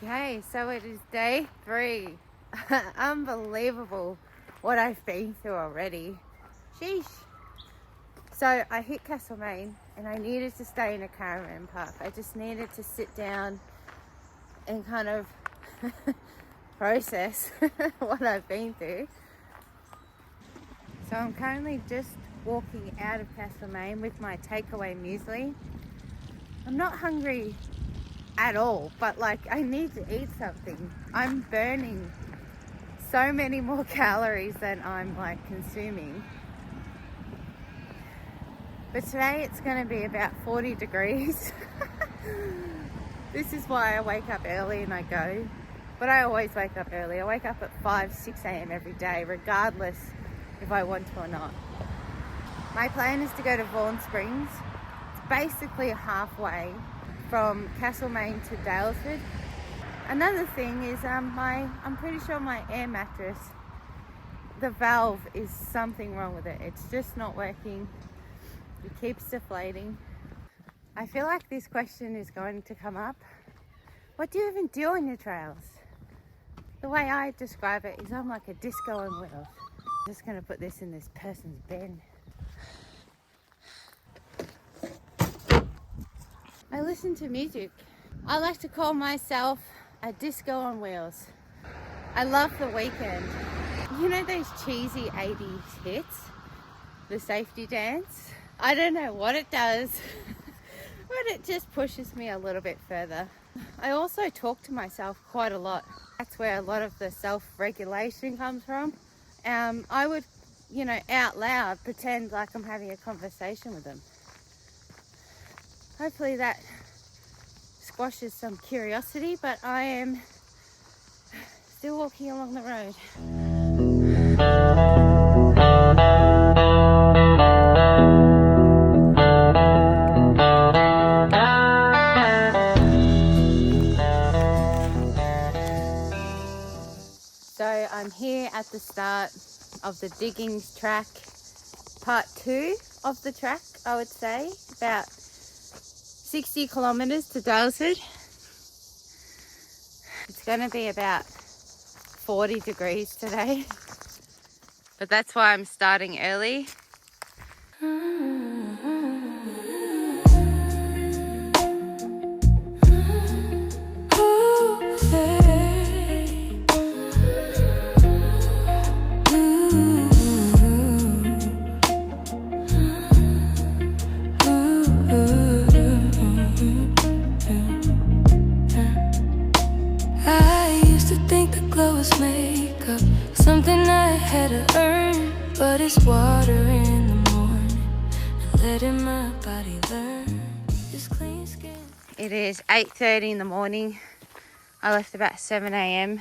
Okay, so it is day 3. Unbelievable what I've been through already. Sheesh. So I hit Castlemaine and I needed to stay in a caravan park. I just needed to sit down and kind of process what I've been through. So I'm currently just walking out of Castlemaine with my takeaway muesli. I'm not hungry at all, but like I need to eat something. I'm burning so many more calories than I'm like consuming. But today it's going to be about 40 degrees. This is why I wake up early and I go. But I always wake up early. I wake up at 5, 6 a.m. every day, regardless if I want to or not. My plan is to go to Vaughan Springs. It's basically halfway from Castlemaine to Daylesford. Another thing is I'm pretty sure my air mattress, the valve is something wrong with it. It's just not working. It keeps deflating. I feel like this question is going to come up. What do you even do on your trails? The way I describe it is I'm like a disco on wheels. I'm just going to put this in this person's bin. I listen to music. I like to call myself a disco on wheels. I love The Weeknd. You know those cheesy 80s hits? The safety dance? I don't know what it does, but it just pushes me a little bit further. I also talk to myself quite a lot. That's where a lot of the self-regulation comes from. I would, out loud pretend like I'm having a conversation with them. Hopefully that squashes some curiosity, but I am still walking along the road. So I'm here at the start of the diggings track, part 2 of the track, I would say, about 60 kilometres to Daylesford. It's going to be about 40 degrees today, but that's why I'm starting early. Makeup, something I had to earn, but it's water in the morning and letting my body learn this clean skin. It is 8:30 in the morning. I left about 7 a.m.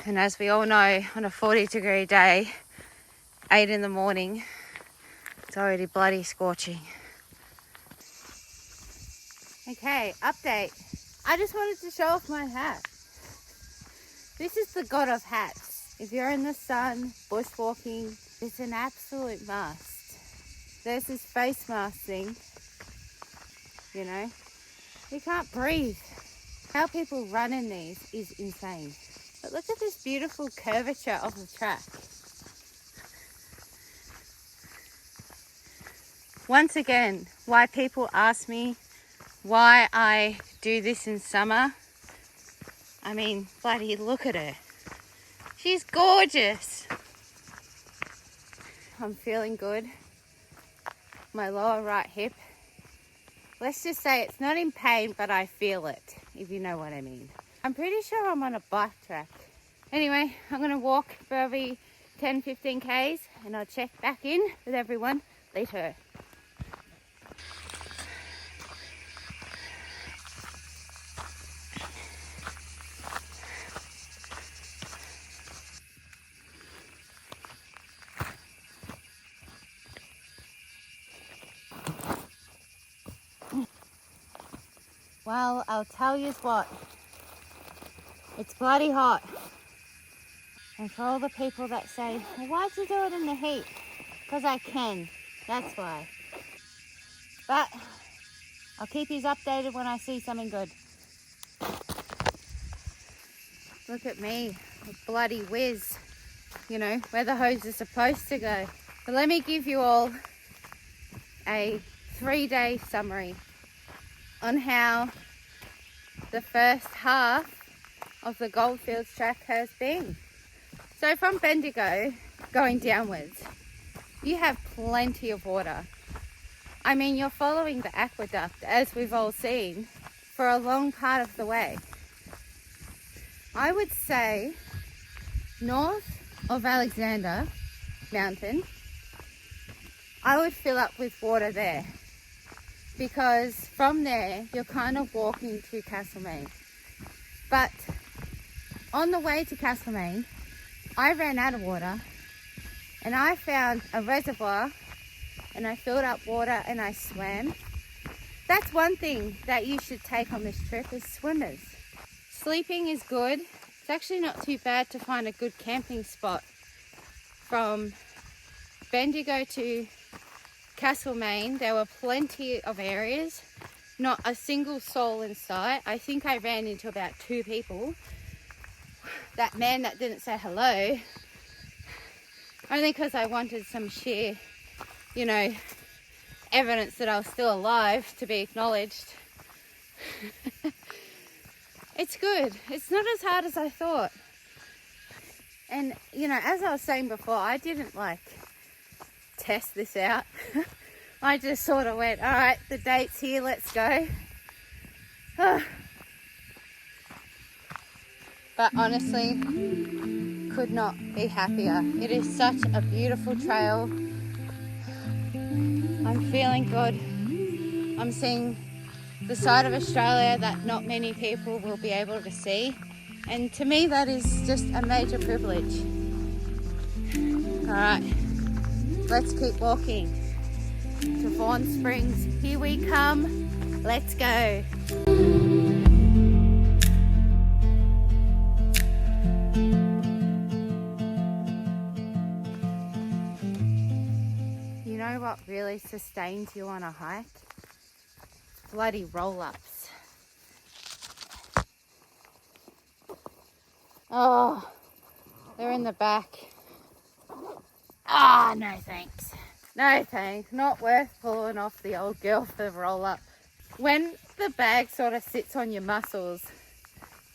and as we all know, on a 40-degree day, 8 in the morning, it's already bloody scorching. Okay, update. I just wanted to show off my hat. This is the god of hats. If you're in the sun, bushwalking, it's an absolute must. There's this face mask thing, you can't breathe. How people run in these is insane. But look at this beautiful curvature of the track. Once again, why people ask me why I do this in summer. I mean, bloody look at her. She's gorgeous. I'm feeling good. My lower right hip. Let's just say it's not in pain, but I feel it, if you know what I mean. I'm pretty sure I'm on a bike track. Anyway, I'm going to walk probably 10-15 Ks and I'll check back in with everyone later. Well, I'll tell you what, it's bloody hot. And for all the people that say, well, why'd you do it in the heat? Because I can, that's why. But I'll keep you updated when I see something good. Look at me, a bloody whiz, you know, where the hose is supposed to go. But let me give you all a 3-day summary on how the first half of the Goldfields track has been. So from Bendigo going downwards, you have plenty of water. I mean, you're following the aqueduct, as we've all seen, for a long part of the way. I would say north of Alexander Mountain, I would fill up with water there, because from there you're kind of walking to Castlemaine. But on the way to Castlemaine, I ran out of water and I found a reservoir and I filled up water and I swam. That's one thing that you should take on this trip, is swimmers. Sleeping is good. It's actually not too bad to find a good camping spot. From Bendigo to Castlemaine, there were plenty of areas, not a single soul in sight. I think I ran into about 2 people. That man that didn't say hello, only because I wanted some sheer, you know, evidence that I was still alive to be acknowledged. It's good. It's not as hard as I thought. And, you know, as I was saying before, I didn't like test this out. I just sort of went, all right, the date's here, let's go. But honestly, could not be happier. It is such a beautiful trail. I'm feeling good. I'm seeing the side of Australia that not many people will be able to see. And to me, that is just a major privilege. All right, let's keep walking to Vaughan Springs. Here we come. Let's go. You know what really sustains you on a hike? Bloody roll-ups. Oh, they're in the back. Ah, no thanks. No thanks. Not worth pulling off the old girl for the roll-up. When the bag sort of sits on your muscles,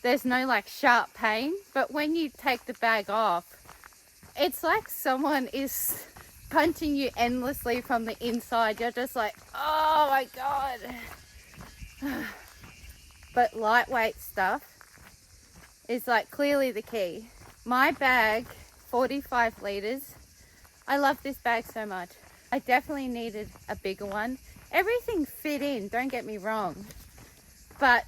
there's no like sharp pain, but when you take the bag off, it's like someone is punching you endlessly from the inside. You're just like, oh my God. But lightweight stuff is like clearly the key. My bag, 45 litres. I love this bag so much. I definitely needed a bigger one. Everything fit in, don't get me wrong. But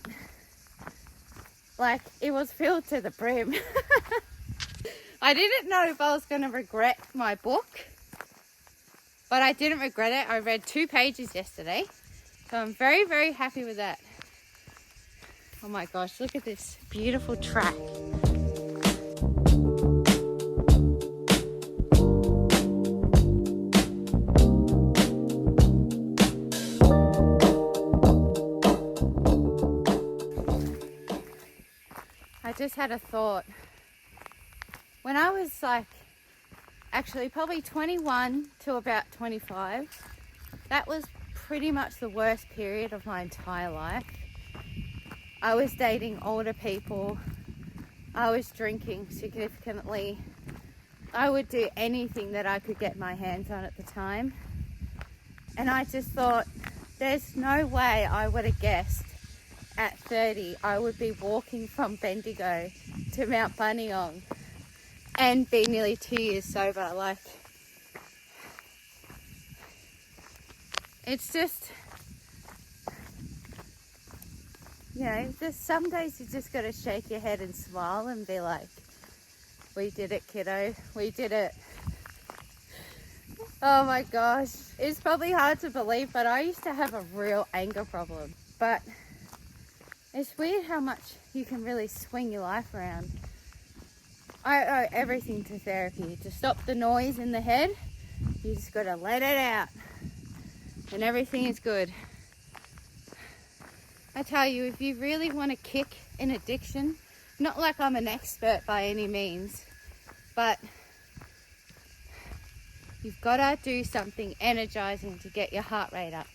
like it was filled to the brim. I didn't know if I was going to regret my book, but I didn't regret it. I read 2 pages yesterday. So I'm very, very happy with that. Oh my gosh, look at this beautiful track. I just had a thought. When I was like, actually probably 21 to about 25, that was pretty much the worst period of my entire life. I was dating older people. I was drinking significantly. I would do anything that I could get my hands on at the time. And I just thought, there's no way I would have guessed at 30 I would be walking from Bendigo to Mount Buninyong and be nearly 2 years sober. Like, it's just, you know, just some days you just got to shake your head and smile and be like, we did it, kiddo, we did it. Oh my gosh, it's probably hard to believe, but I used to have a real anger problem. But it's weird how much you can really swing your life around. I owe everything to therapy. To stop the noise in the head, you just got to let it out and everything is good. I tell you, if you really want to kick an addiction, Not like I'm an expert by any means, but you've got to do something energizing to get your heart rate up.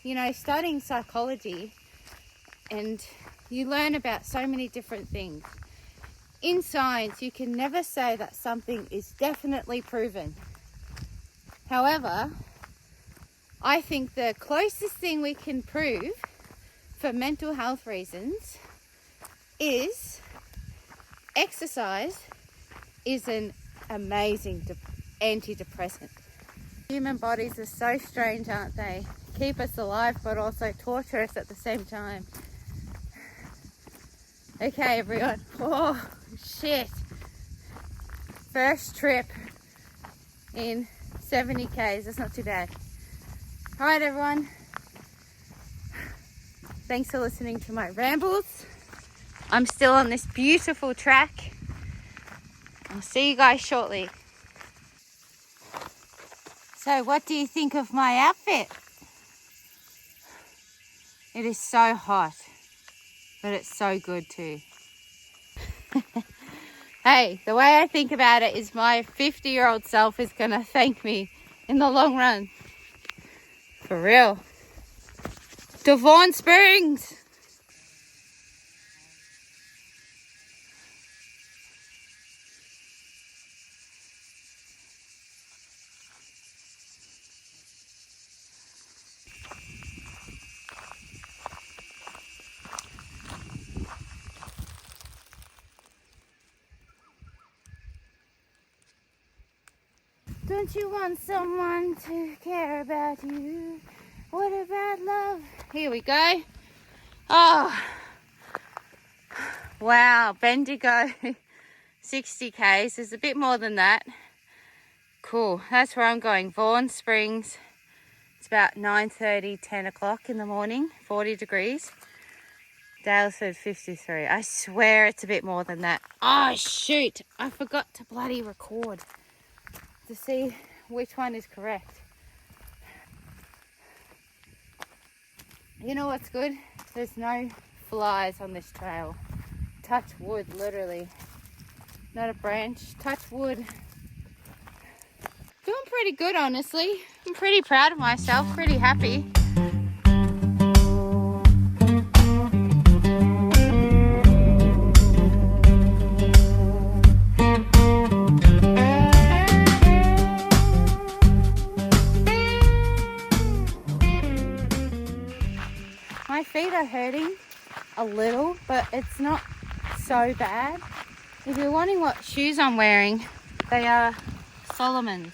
You know, studying psychology, and you learn about so many different things. In science, you can never say that something is definitely proven. However, I think the closest thing we can prove for mental health reasons is exercise is an amazing antidepressant. Human bodies are so strange, aren't they? Keep us alive but also torture us at the same time. Okay, everyone. Oh, shit. First trip in 70 Ks. That's not too bad. All right, everyone. Thanks for listening to my rambles. I'm still on this beautiful track. I'll see you guys shortly. So, what do you think of my outfit? It is so hot, but it's so good too. Hey, the way I think about it is my 50-year-old self is going to thank me in the long run. For real. To Vaughan Springs! Don't you want someone to care about you? What about love? Here we go. Oh, wow, Bendigo, 60 Ks. There's a bit more than that. Cool, that's where I'm going, Vaughan Springs. It's about 9:30, 10 o'clock in the morning, 40 degrees. Dale said 53. I swear it's a bit more than that. Oh, shoot, I forgot to bloody record to see which one is correct. You know what's good? There's no flies on this trail. Touch wood, literally. Not a branch. Touch wood. Doing pretty good, honestly. I'm pretty proud of myself. Pretty happy. My feet are hurting a little, but it's not so bad. If you're wondering what shoes I'm wearing, they are Solomon's.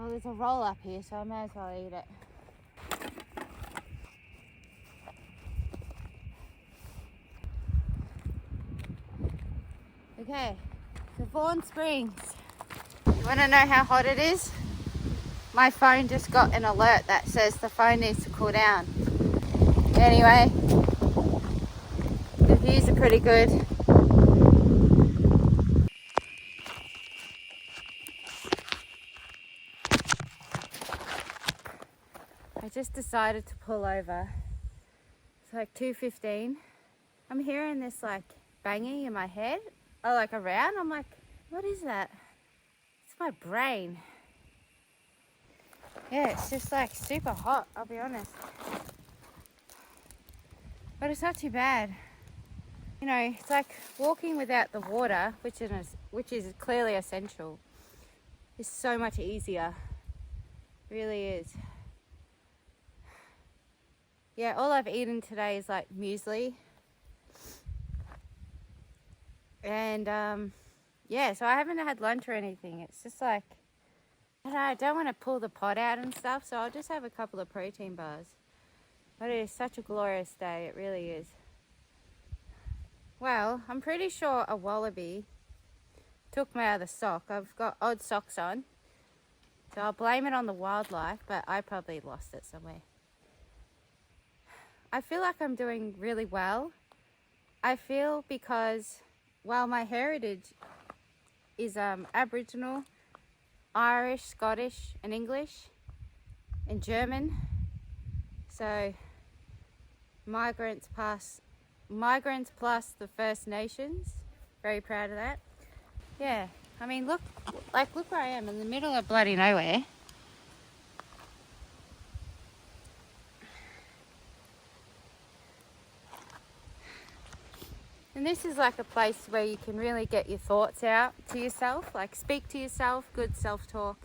There's a roll up here, so I may as well eat it. Okay, so Vaughan Springs. You want to know how hot it is? My phone just got an alert that says the phone needs to cool down. Anyway, the views are pretty good. I just decided to pull over. It's like 2:15. I'm hearing this like banging in my head, or like around. I'm like, what is that? It's my brain. Yeah, it's just like super hot, I'll be honest. But it's not too bad. You know, it's like walking without the water, which is clearly essential, is so much easier. It really is. Yeah, all I've eaten today is like muesli. And yeah, so I haven't had lunch or anything. It's just like, I don't want to pull the pot out and stuff, so I'll just have a couple of protein bars. But it is such a glorious day, it really is. Well, I'm pretty sure a wallaby took my other sock. I've got odd socks on. So I'll blame it on the wildlife, but I probably lost it somewhere. I feel like I'm doing really well. I feel because while my heritage is Aboriginal, Irish, Scottish and English and German. So migrants plus the First Nations. Very proud of that. Yeah, I mean look where I am in the middle of bloody nowhere. And this is like a place where you can really get your thoughts out to yourself, like speak to yourself, good self-talk.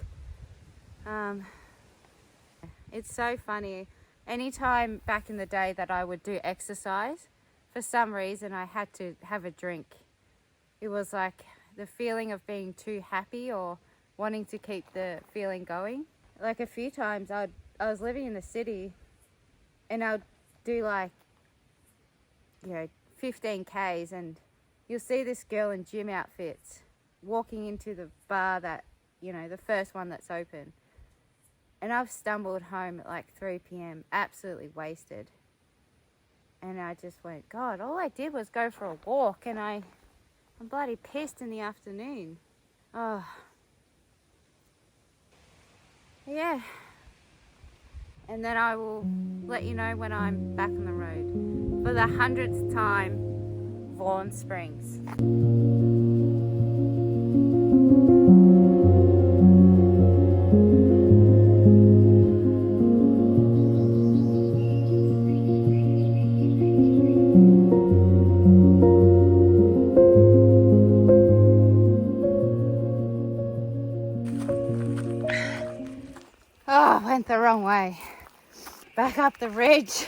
It's so funny. Anytime back in the day that I would do exercise, for some reason I had to have a drink. It was like the feeling of being too happy or wanting to keep the feeling going. Like a few times I was living in the city and I'd do like, 15 Ks, and you'll see this girl in gym outfits walking into the bar that, the first one that's open. And I've stumbled home at like 3 p.m, absolutely wasted. And I just went, God, all I did was go for a walk, and I'm bloody pissed in the afternoon. Oh. Yeah. And then I will let you know when I'm back on the road. For the 100th time, Vaughan Springs. Oh, went the wrong way. Back up the ridge.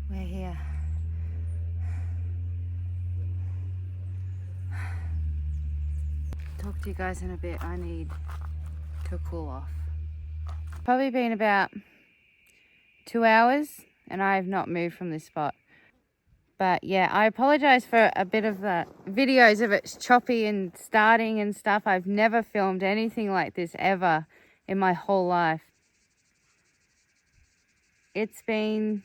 We're here. Talk to you guys in a bit. I need to cool off. Probably been about 2 hours and I have not moved from this spot. But yeah, I apologize for a bit of the videos of it's choppy and starting and stuff. I've never filmed anything like this ever in my whole life. It's been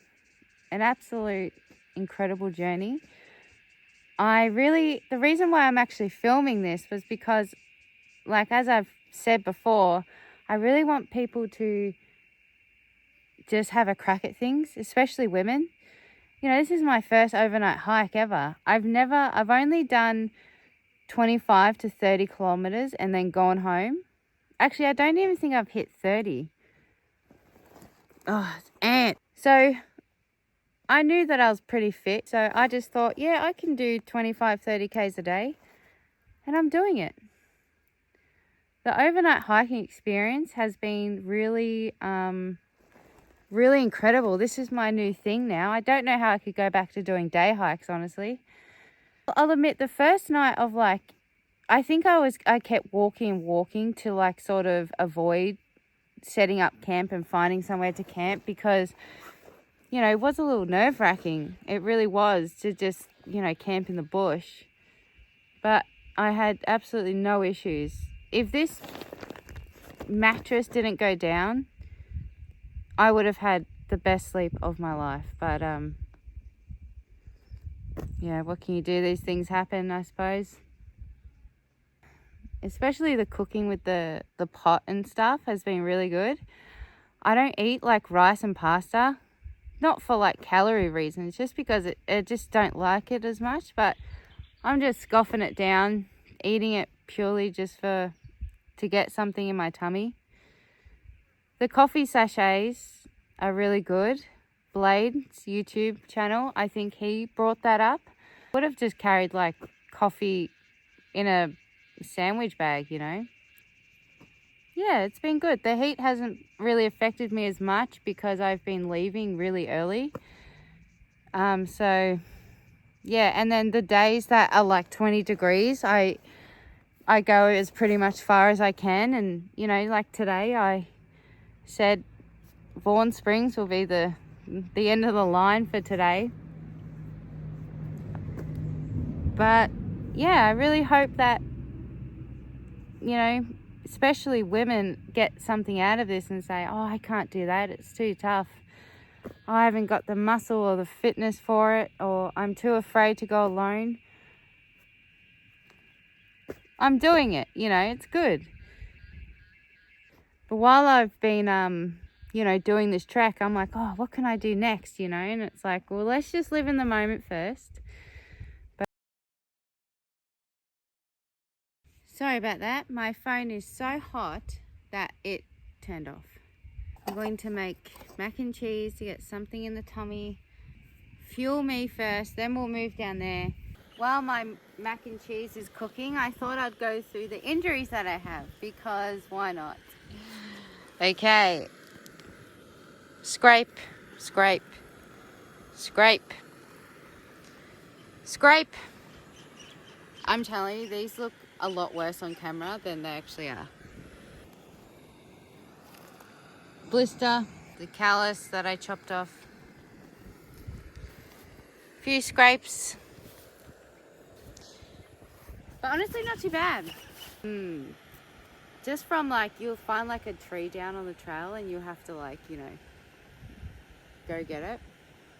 an absolute incredible journey. The reason why I'm actually filming this was because, like, as I've said before, I really want people to just have a crack at things, especially women. This is my first overnight hike ever. I've only done 25 to 30 kilometers and then gone home. Actually, I don't even think I've hit 30. Oh, and so I knew that I was pretty fit. So I just thought, yeah, I can do 25, 30 Ks a day. And I'm doing it. The overnight hiking experience has been really incredible. This is my new thing now. I don't know how I could go back to doing day hikes, honestly. I'll admit, the first night of I think I kept walking to sort of avoid setting up camp and finding somewhere to camp because, it was a little nerve-wracking. It really was to just, camp in the bush. But I had absolutely no issues. If this mattress didn't go down, I would have had the best sleep of my life. But, what can you do? These things happen, I suppose. Especially the cooking with the pot and stuff has been really good. I don't eat rice and pasta. Not for calorie reasons, just because I just don't like it as much. But I'm just scoffing it down, eating it purely just to get something in my tummy. The coffee sachets are really good. Blade's YouTube channel, I think he brought that up. Would have just carried coffee in a sandwich bag, Yeah, it's been good. The heat hasn't really affected me as much because I've been leaving really early. So yeah, and then the days that are 20 degrees, I go as pretty much far as I can. And, you know, like today I said Vaughan Springs will be the end of the line for today. But yeah, I really hope that, you know, especially women get something out of this and say, oh, I can't do that, it's too tough. I haven't got the muscle or the fitness for it, or I'm too afraid to go alone. I'm doing it, you know, it's good. But while I've been, you know, doing this trek, I'm like, oh, what can I do next, you know? And it's like, well, let's just live in the moment first. But sorry about that. My phone is so hot that it turned off. I'm going to make mac and cheese to get something in the tummy. Fuel me first, then we'll move down there. While my mac and cheese is cooking, I thought I'd go through the injuries that I have, because why not? Okay. Scrape, scrape, scrape, scrape. I'm telling you, these look a lot worse on camera than they actually are. Blister, the callus that I chopped off. Few scrapes. But honestly, not too bad. Just from like, you'll find like a tree down on the trail and you'll have to like, you know, go get it.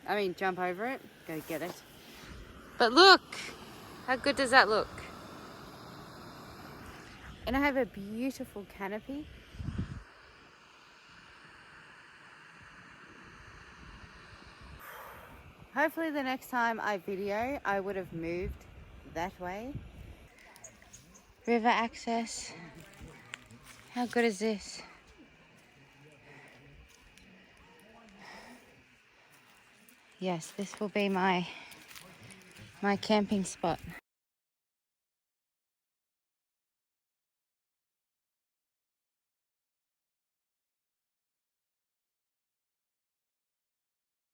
I mean, jump over it, go get it. But look, how good does that look? And I have a beautiful canopy. Hopefully the next time I video, I would have moved that way. River access. How good is this? Yes, this will be my camping spot.